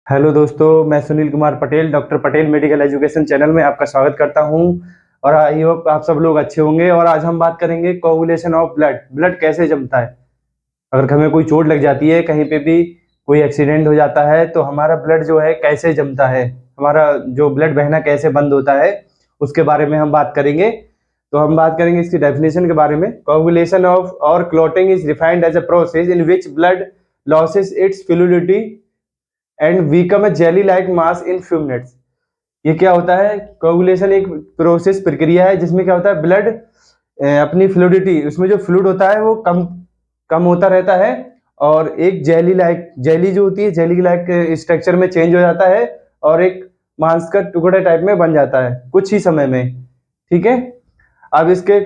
Hello दोस्तों, मैं Sunil Kumar Patel doctor Patel medical education channel में आपका स्वागत करता हूं। और आई होप आप सब लोग अच्छे होंगे। और आज हम बात करेंगे कोगुलेशन ऑफ ब्लड। ब्लड कैसे जमता है। अगर हमें कोई चोट लग जाती है, कहीं पे भी कोई एक्सीडेंट हो जाता है, तो हमारा ब्लड जो है कैसे जमता है, हमारा जो ब्लड बहना कैसे बंद होता है, उसके बारे में हम बात करेंगे। तो हम बात करेंगे इसकी डेफिनेशन के बारे में। कोगुलेशन ऑफ और clotting is defined as a process in which blood loses its fluidity and become a jelly like mass in few minutes. ये क्या होता है? कोगुलेशन एक प्रोसेस प्रक्रिया है जिसमें क्या होता है, ब्लड अपनी फ्लूइडिटी, उसमें जो फ्लूइड होता है वो कम कम होता रहता है और एक जेली जो होती है, जेली लाइक स्ट्रक्चर में चेंज हो जाता है और एक मांस का टुकड़ा टाइप में बन जाता है कुछ ही समय में। ठीक है। अब इसके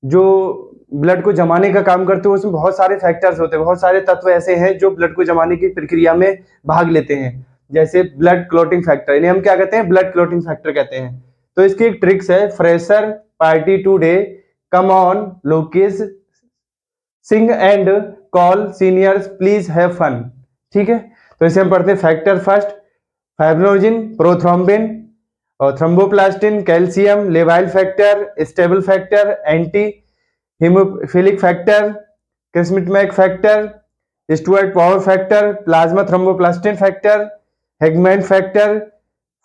जो ब्लड को जमाने का काम करते हैं उसमें बहुत सारे फैक्टर्स होते हैं, बहुत सारे तत्व ऐसे हैं जो ब्लड को जमाने की प्रक्रिया में भाग लेते हैं। जैसे ब्लड क्लॉटिंग फैक्टर, इन्हें हम क्या कहते हैं? ब्लड क्लॉटिंग फैक्टर कहते हैं। तो इसकी एक ट्रिक्स है, fresher party today, come on locus, sing and call seniors, please have fun. ठीक है। तो इसे हम पढ़ते हैं। फैक्टर फर्स्ट, फाइब्रिनोजिन, प्रोथ्रोम्बिन और थ्रोम्बोप्लास्टिन, कैल्शियम, लेवाइल factor, stable factor, anti haemophilic factor, christmas factor, Stuart Prower factor, plasma thromboplastin factor, Hageman factor,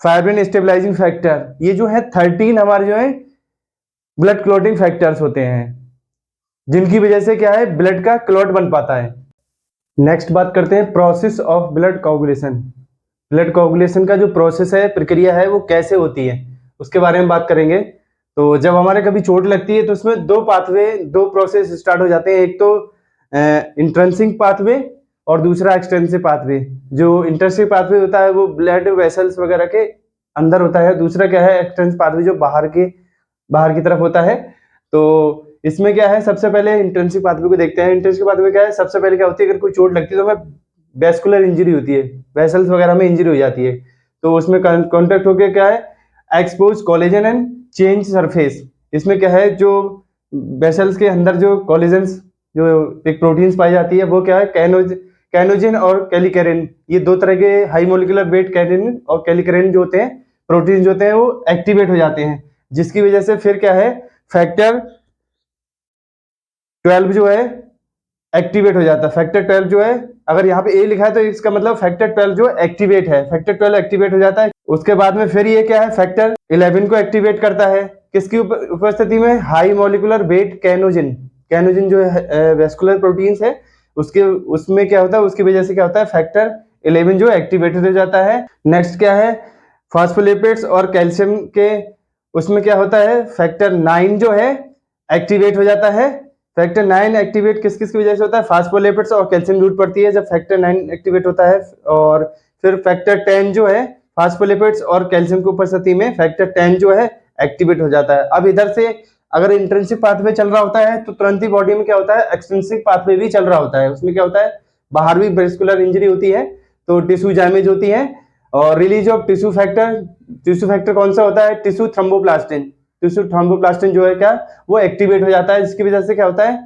fibrin stabilising factor. ये जो है 13 हमारे जो है ब्लड क्लॉटिंग फैक्टर्स होते हैं, जिनकी वजह से क्या है, ब्लड का क्लॉट बन पाता है। नेक्स्ट बात करते हैं process of blood coagulation. Blood coagulation का जो प्रोसेस है, प्रक्रिया है, वो कैसे होती है उसके बारे में बात करेंगे। तो जब हमारे कभी चोट लगती है तो उसमें दो प्रोसेस स्टार्ट हो जाते हैं। एक तो इंट्रिंसिक पाथवे और दूसरा एक्सटेंसिव पाथवे। जो इंट्रिंसिक पाथवे होता है वो ब्लड वेसल्स वगैरह के अंदर होता है। दूसरा क्या है, एक्सटेंसिव पाथवे, जो बाहर की तरफ होता है। तो इसमें क्या है, सबसे पहले इंट्रिंसिक पाथवे को देखते हैं। इंट्रिंसिक पाथवे क्या है, सबसे पहले क्या होती है, अगर कोई चोट लगती है तो हमें वेस्कुलर इंजरी होती है, वेसल्स वगैरह में इंजरी हो जाती है। तो उसमें कॉन्टेक्ट होकर क्या है, expose collagen and change surface. इसमें क्या है, जो वेसल्स के अंदर जो कोलेजन्स, जो एक प्रोटीन्स पाई जाती है, वो क्या है, कैनोजिन और कैलिकेरिन। ये दो तरह के हाई मोलिकुलर वेट कैनिन और कैलिकेरिन जो होते हैं, प्रोटीन जो होते हैं, वो एक्टिवेट हो जाते हैं, जिसकी वजह से फिर क्या है, फैक्टर 12 जो है एक्टिवेट हो जाता है। फैक्टर 12 जो है, अगर यहाँ पे ए लिखा है तो इसका मतलब फैक्टर 12 जो एक्टिवेट है, फैक्टर 12 एक्टिवेट हो जाता है। उसके बाद में फिर ये क्या है, फैक्टर 11 को एक्टिवेट करता है। किसकी उपस्थिति में? High molecular weight kininogen. Kininogen जो है वेस्कुलर प्रोटीन्स है, उसके उसमें क्या होता है, उसकी वजह से क्या होता है, फैक्टर 11 जो एक्टिवेटेड हो जाता है। नेक्स्ट क्या है, फॉस्फोलिपिड्स और कैल्शियम के उसमें क्या होता है, फैक्टर 9 जो है एक्टिवेट हो जाता है। फैक्टर 9 एक्टिवेट किस किस की वजह से होता है? फास्फोलिपिड्स और कैल्शियम जरूरत पड़ती है जब फैक्टर 9 एक्टिवेट होता है। और फिर फैक्टर 10 जो है, फास्फोलिपिड्स और कैल्शियम की उपस्थिति में फैक्टर 10 जो है एक्टिवेट हो जाता है। अब इधर से अगर इंट्रिंसिक पाथवे चल रहा होता है तो तुरंत ही बॉडी में क्या होता है, एक्सट्रिंसिक पाथवे भी चल रहा होता है। उसमें क्या होता है, बाहर भी वेस्कुलर इंजरी होती है तो टिश्यू डैमेज होती है और रिलीज ऑफ टिश्यू फैक्टर कौन सा होता है, टिश्यू थ्रोम्बोप्लास्टिन। टिश्यू थ्रोम्बोप्लास्टिन जो है क्या, वो एक्टिवेट हो जाता है, जिसकी वजह से क्या होता है,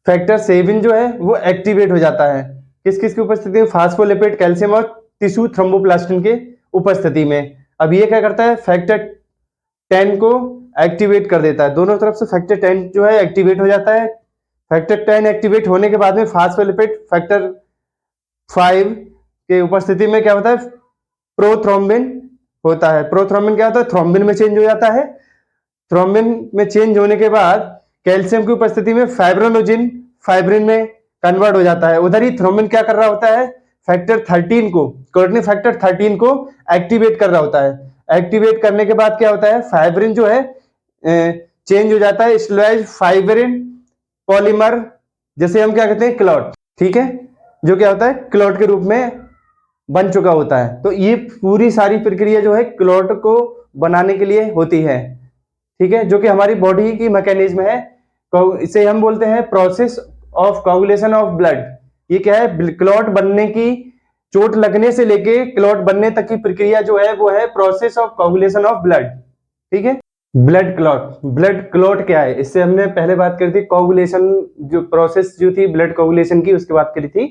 फैक्टर 7 जो है वो एक्टिवेट हो जाता है। किस किस की उपस्थिति में? फास्फोलिपिड, कैल्शियम और टिश्यू थ्रोम्बोप्लास्टिन के उपस्थिति में। अब ये क्या करता है, फैक्टर 10 को एक्टिवेट कर देता है। दोनों तरफ से फैक्टर 10 जो है एक्टिवेट हो जाता है। फैक्टर 10 एक्टिवेट होने के बाद में फास्फोलिपिड फैक्टर 5 के उपस्थिति में क्या होता है, प्रोथ्रोम्बिन होता है। प्रोथ्रोम्बिन क्या होता है, थ्रोम्बिन में चेंज हो जाता है। थ्रोम्बिन में चेंज होने के बाद कैल्शियम की उपस्थिति में फाइब्रिनोजिन फाइब्रिन में कन्वर्ट हो जाता है। उधर ही थ्रोम्बिन क्या कर रहा होता है, फैक्टर 13 को, कोर्टनी फैक्टर 13 को एक्टिवेट कर रहा होता है। एक्टिवेट करने के बाद क्या होता है, फाइब्रिन जो है चेंज हो जाता है स्लोइज फाइब्रिन पॉलीमर, जैसे हम क्या कहते हैं, क्लॉट। ठीक है, जो क्या होता है, क्लॉट के रूप में बन चुका होता है। तो ये पूरी सारी प्रक्रिया जो है क्लॉट को बनाने के लिए होती है। ठीक है, जो कि हमारी बॉडी की मैकेनिज्म है। इसे हम बोलते हैं process of coagulation of blood. ये क्या है, क्लॉट बनने की, चोट लगने से लेके क्लॉट बनने तक की प्रक्रिया जो है वो है process of coagulation of blood. ठीक है। ब्लड क्लॉट क्या है, इससे हमने पहले बात करी थी। कोगुलेशन जो प्रोसेस जो थी ब्लड कोगुलेशन की, उसकी बात करी थी।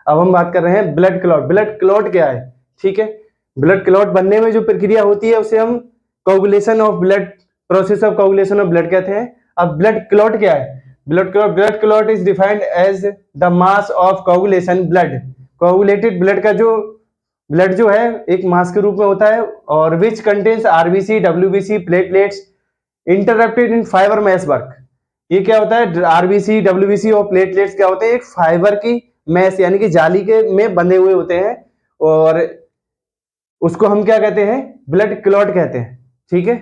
अब हम बात कर रहे हैं ब्लड क्लॉट। ब्लड क्लॉट क्या है? ठीक है, ब्लड क्लॉट बनने में जो प्रक्रिया होती है उसे हम coagulation of blood, process of coagulation of blood कहते हैं। अब ब्लड क्लॉट क्या है? Blood clot is defined as the mass of coagulation blood. Coagulated blood का जो ब्लड जो है एक मास के रूप में होता है, और which contains RBC, WBC, platelets interrupted in fiber mesh work. ये क्या होता है? आरबीसी, डब्ल्यूबीसी और प्लेटलेट्स क्या होते हैं? एक फाइबर की मैश यानी कि जाली के में बंधे हुए होते हैं, और उसको हम क्या कहते हैं? ब्लड क्लॉट कहते हैं। ठीक है,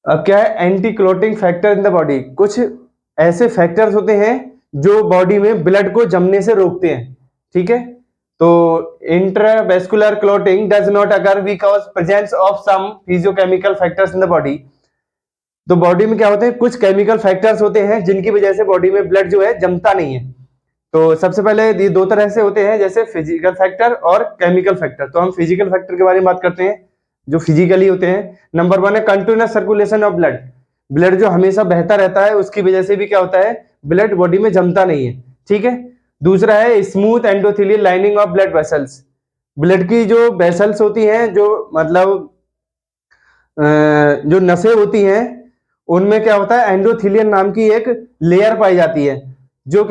अब क्या है? Anti clotting factor in the body. कुछ ऐसे फैक्टर्स होते हैं जो बॉडी में ब्लड को जमने से रोकते हैं। ठीक है, तो intravascular clotting does not occur because presence of some physiochemical factors in the body. तो बॉडी में क्या होते हैं? कुछ केमिकल फैक्टर्स होते हैं जिनकी वजह से बॉडी में ब्लड जो है जमता नहीं है। तो सबसे पहले ये दो तरह से होते हैं, जैसे फिजिकल फैक्टर और केमिकल फैक्टर। तो हम फिजिकल फैक्टर के बारे में बात करते हैं जो फिजिकली होते हैं। नंबर 1 है continuous circulation of blood. Blood जो हमेशा बहता रहता है, उसकी वजह से भी क्या होता है? ब्लड बॉडी में जमता नहीं है। ठीक है, दूसरा है smooth endothelial lining of blood vessels. Blood की जो वेसल्स होती हैं, जो मतलब जो नसें होती हैं, उनमें क्या होता है? एंडोथेलियन नाम की एक लेयर पाई जाती है जो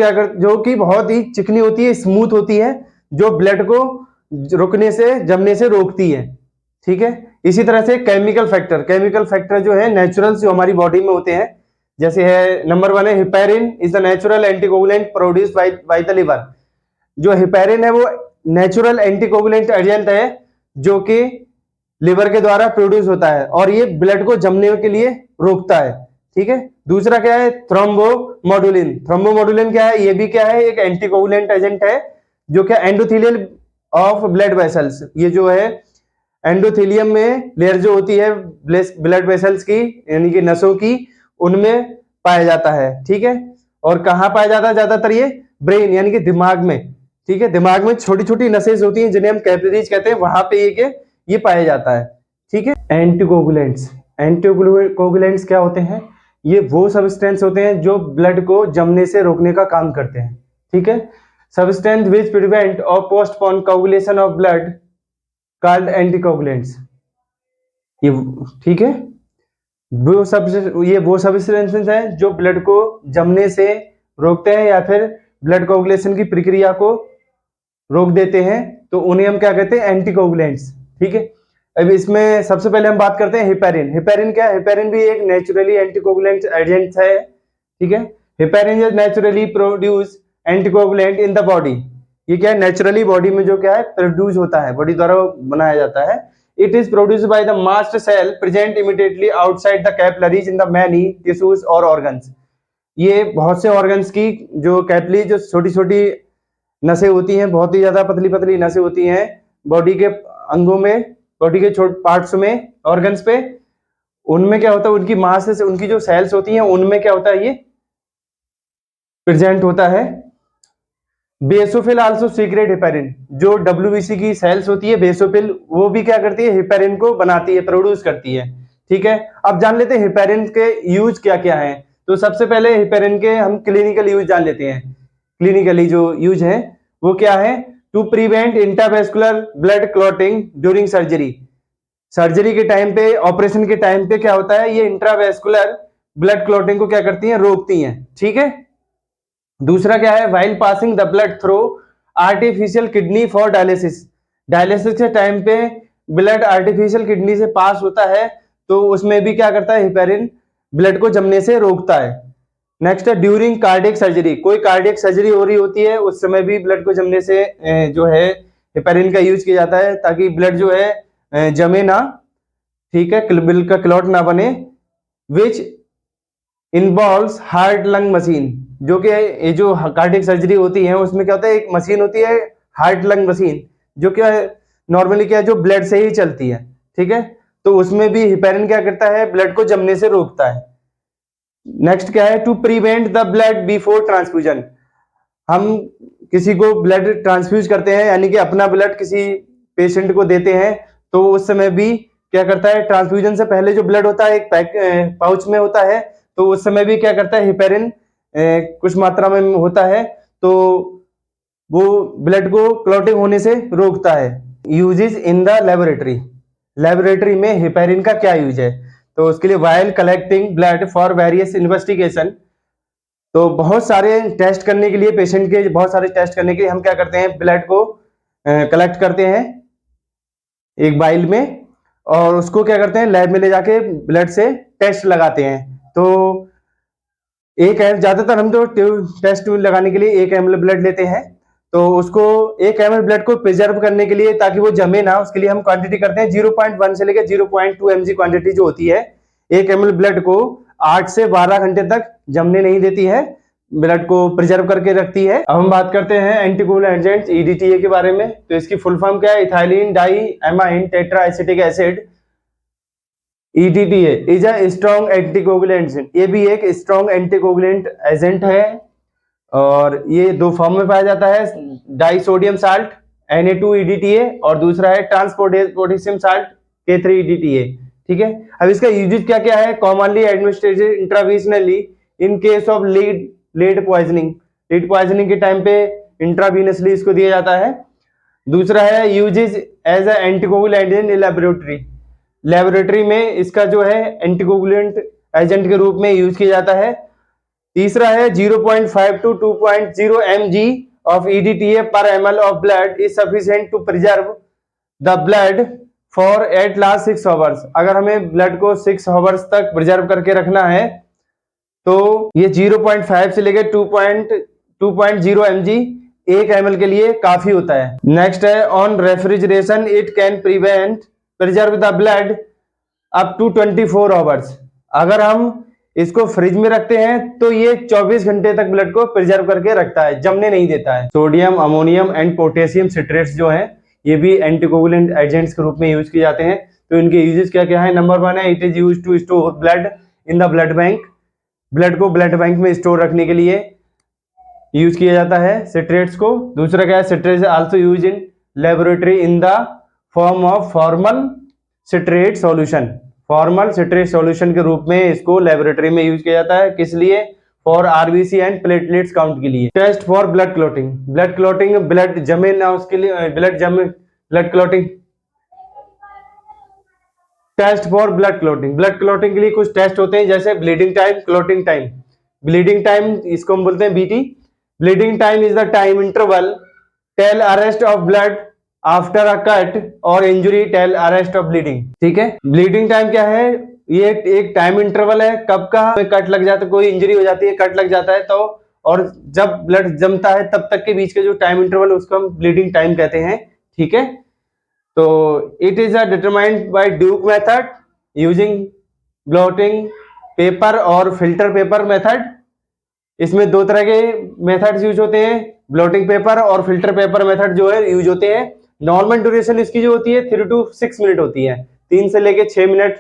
कि बहुत ही चिकनी होती है, स्मूथ होती है, जो ब्लड को रुकने से, जमने से रोकती है। ठीक है, इसी तरह से केमिकल फैक्टर जो है नेचुरल्स जो हमारी बॉडी में होते हैं, जैसे है नंबर 1 है heparin is the natural anticoagulant produced by the liver. जो हिपेरिन है वो नेचुरल एंटीकोगुलेंट एजेंट है जो कि लिवर के द्वारा प्रोड्यूस होता है, और ये ब्लड को जमने के लिए रोकता है। ठीक है, दूसरा क्या है? थ्रोम्बोमोडुलिन। थ्रोम्बोमोडुलिन क्या है? ये भी क्या है? एक एंटीकोगुलेंट एजेंट है जो क्या एंडोथेलियल ऑफ ब्लड वेसल्स। ये जो है एंडोथेलियम में लेयर जो होती है ब्लड वेसल्स की यानी कि नसों की, उनमें पाया जाता है। ठीक है, और कहाँ पाया जाता है ज्यादातर? ये ब्रेन यानी कि दिमाग में। ठीक है, दिमाग में छोटी छोटी नसें होती हैं जिन्हें हम कैपिलरीज कहते हैं, वहां पे ये पाया जाता है। ठीक है, एंटीकोगुलेंट्स क्या होते हैं? ये वो सब्सटेंस होते हैं जो ब्लड को जमने से रोकने का काम करते हैं। ठीक है, सब्सटेंस विच प्रिवेंट और postpone coagulation of blood called anticoagulants. ये ठीक है, वो सब्सटेंसेस हैं जो ब्लड को जमने से रोकते हैं या फिर ब्लड कोगुलेशन की प्रक्रिया को रोक देते हैं, तो उन्हें हम क्या कहते हैं? एंटीकोगुलेंट्स। ठीक है, अब इसमें सबसे पहले हम बात करते हैं हिपेरिन। हिपेरिन क्या है? हिपेरिन भी एक नेचुरली एंटीकोगुलेंट एजेंट है। ठीक है, heparin is naturally produce anticoagulant in the body. ये क्या है? नेचुरली बॉडी में जो क्या है? प्रोड्यूस होता है, बॉडी द्वारा बनाया जाता है। It is produced by the mast cell present immediately outside the capillaries in the many tissues और ऑर्गन्स। ये बहुत से ऑर्गन्स की जो कैपिलरी, जो छोटी छोटी नसें होती हैं, बहुत ही ज्यादा पतली पतली नसें होती हैं बॉडी के अंगों में, बॉडी के छोटे पार्ट्स में, ऑर्गन्स पे, उनमें क्या होता है? उनकी मास से उनकी जो सेल्स होती हैं उनमें क्या होता है? ये प्रेजेंट होता है। Basophil also secret heparin. जो डब्ल्यूबीसी की सेल्स होती है बेसोफिल, वो भी क्या करती है? हिपेरिन को बनाती है, प्रोड्यूस करती है। ठीक है, अब जान लेते हैं हिपेरिन के यूज क्या क्या है। तो सबसे पहले हिपेरिन के हम क्लिनिकल यूज जान लेते हैं। क्लिनिकली जो यूज है वो क्या है? To prevent intravascular blood clotting during surgery. Surgery के टाइम पे, ऑपरेशन के टाइम पे क्या होता है? ये इंट्रावेस्कुलर ब्लड क्लॉटिंग को क्या करती हैं? रोकती हैं। ठीक है, दूसरा क्या है? While passing the blood through artificial kidney for dialysis. Dialysis के टाइम पे ब्लड आर्टिफिशियल किडनी से पास होता है, तो उसमें भी क्या करता है? हिपेरिन ब्लड को जमने से रोकता है। नेक्स्ट है ड्यूरिंग कार्डियक सर्जरी। कोई कार्डियक सर्जरी हो रही होती है, उस समय भी ब्लड को जमने से जो है हिपेरिन का यूज किया जाता है, ताकि ब्लड जो है जमे ना। ठीक है, ब्लड का क्लॉट ना बने। Which involves heart lung machine. जो कि ये जो कार्डियक सर्जरी होती है उसमें क्या होता है? एक मशीन होती है हार्ट लंग मशीन, जो क्या है? नॉर्मली क्या है? जो ब्लड से ही चलती है। ठीक है, तो उसमें भी हिपेरिन क्या करता है? ब्लड को जमने से रोकता है। नेक्स्ट क्या है? To prevent the blood before transfusion. हम किसी को ब्लड ट्रांसफ्यूज करते हैं, यानी कि अपना ब्लड किसी पेशेंट को देते हैं, तो उस समय भी क्या करता है? ट्रांसफ्यूजन से पहले जो ब्लड होता है एक पाउच में होता है, तो उस समय भी क्या करता है? हिपेरिन कुछ मात्रा में होता है, तो वो ब्लड को क्लॉटिंग होने से रोकता है। Uses in the laboratory, laboratory में हेपेरिन का क्या यूज है? तो उसके लिए while collecting blood for various investigation, तो बहुत सारे टेस्ट करने के लिए, पेशेंट के बहुत सारे टेस्ट करने के लिए हम क्या करते हैं, ब्लड को कलेक्ट करते हैं एक वाइल में, और उसको क्या करते हैं, लैब में ले जाके ब्लड से टेस्ट लगाते हैं। तो ज्यादातर हम तो टेस्ट ट्यूब लगाने के लिए 1 ml ब्लड लेते हैं। तो उसको 1 ml ब्लड को प्रिजर्व करने के लिए, ताकि वो जमे ना, उसके लिए हम क्वांटिटी करते हैं 0.1 से लेकर 0.2 mg क्वांटिटी जो होती है 1 ml ब्लड को 8 से 12 घंटे तक जमने नहीं देती है, ब्लड को प्रिजर्व करके रखती है। अब हम बात करते हैं एंटीकोगुलेंट एजेंट EDTA के बारे में। तो इसकी फुल फॉर्म क्या है? Ethylene diamine tetraacetic acid. EDTA is a strong anticoagulant agent, ये भी एक स्ट्रॉन्ग एंटीकोगुलेंट एजेंट है, और ये 2 फॉर्म में पाया जाता है, die sodium salt Na2 EDTA और दूसरा है ट्रांसपोटेशियम साल्ट K3 EDTA। ठीक है, अब इसका यूजेज क्या क्या है? Commonly administered intravenously in case of lead poisoning, lead poisoning के टाइम पे इंट्रावीनसली इसको दिया जाता है। दूसरा है usages as a anticoagulant in laboratory, laboratory में इसका जो है एंटीकोगुलेंट एजेंट के रूप में यूज किया जाता है। तीसरा है 0.5 to 2.0 mg of EDTA per ml of blood is sufficient to preserve the blood for at last 6 hours। अगर हमें ब्लड को 6 hours तक प्रिजर्व करके रखना है तो ये 0.5 से लेकर 2.0 mg 1 ml के लिए काफी होता है। नेक्स्ट है on refrigeration it can preserve the blood up to 24 hours। अगर हम इसको फ्रिज में रखते हैं तो ये 24 घंटे तक ब्लड को प्रिजर्व करके रखता है, जमने नहीं देता है। सोडियम, अमोनियम एंड पोटेशियम सिट्रेट्स जो हैं ये भी एंटीकोगुलेंट एजेंट्स के रूप में यूज किए जाते हैं। तो इनके यूजेस क्या क्या है? नंबर 1 है it is used to store blood in the blood bank, blood को ब्लड बैंक में स्टोर रखने के लिए यूज किया जाता है सिट्रेट्स को। दूसरा क्या है? Citrates also use in laboratory in the form of formol citrate solution, formol citrate solution के रूप में इसको लेबोरेटरी में यूज किया जाता है। किस लिए? For RBC and platelets count के लिए। Test for blood clotting, blood clotting, blood जमे ना उसके लिए, blood clotting, test for blood clotting, blood clotting के लिए कुछ टेस्ट होते हैं, जैसे bleeding time, clotting time. Bleeding time इसको हम बोलते हैं BT। Bleeding time is the time interval till arrest of blood after a cut और injury till arrest of bleeding. ठीक है, ब्लीडिंग टाइम क्या है? ये एक टाइम इंटरवल है, कब का कट लग जाता है, कोई इंजरी हो जाती है, कट लग जाता है तो, और जब ब्लड जमता है तब तक के बीच का जो टाइम इंटरवल उसको हम ब्लीडिंग टाइम कहते हैं। ठीक है, तो it is determined by Duke method using blotting paper और फिल्टर पेपर मेथड। इसमें 2 तरह के मेथड्स यूज होते हैं, ब्लॉटिंग पेपर और फिल्टर पेपर मेथड जो है यूज होते हैं। नॉर्मल ड्यूरेशन इसकी जो होती है 3 to 6 मिनट होती है, 3 से लेके 6 मिनट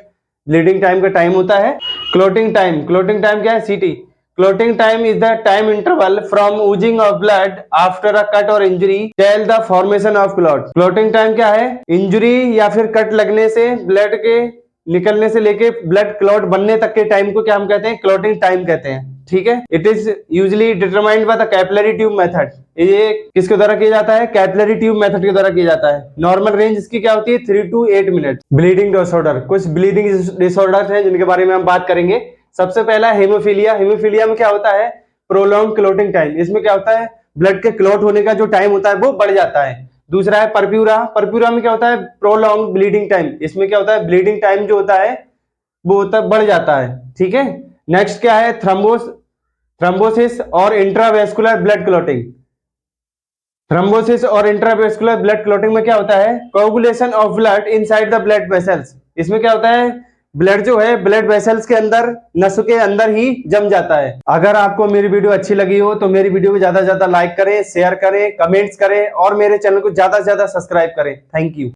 ब्लीडिंग टाइम का टाइम होता है। क्लॉटिंग टाइम, क्लॉटिंग टाइम क्या है? CT। Clotting time is the time interval from oozing of blood after a cut और injury till the formation of clot. Clotting time क्या है? इंजरी या फिर कट लगने से ब्लड के निकलने से लेके ब्लड क्लॉट बनने तक के टाइम को क्या हम कहते हैं? क्लॉटिंग टाइम कहते हैं। ठीक है, it is usually determined by the capillary tube method. ये किसके द्वारा किया जाता है? कैपिलरी ट्यूब मेथड के द्वारा किया जाता है। नॉर्मल रेंज इसकी क्या होती है? 3 to 8 मिनट। ब्लीडिंग डिसऑर्डर, कुछ ब्लीडिंग डिसऑर्डर हैं जिनके बारे में हम बात करेंगे। सबसे पहला हेमोफीलिया। हेमोफीलिया में क्या होता है? Prolong clotting time. इसमें क्या होता है? ब्लड के क्लॉट होने का जो टाइम होता है वो बढ़ जाता है। दूसरा है परप्यूरा। परप्यूरा में क्या होता है? Prolong bleeding time. इसमें क्या होता है? ब्लीडिंग टाइम जो होता है वो बढ़ जाता है। ठीक है, नेक्स्ट क्या है? थ्रोम्बोसिस और इंट्रावेस्कुलर ब्लड क्लॉटिंग। थ्रोम्बोसिस और इंट्रावेस्कुलर ब्लड क्लॉटिंग में क्या होता है? Coagulation of blood inside the blood vessels. इसमें क्या होता है? ब्लड जो है ब्लड वेसल्स के अंदर, नसों के अंदर ही जम जाता है। अगर आपको मेरी वीडियो अच्छी लगी हो तो मेरी वीडियो को ज्यादा से ज्यादा लाइक करें, शेयर करें, कमेंट्स करें और मेरे चैनल को ज्यादा से ज्यादा सब्सक्राइब करें। Thank you.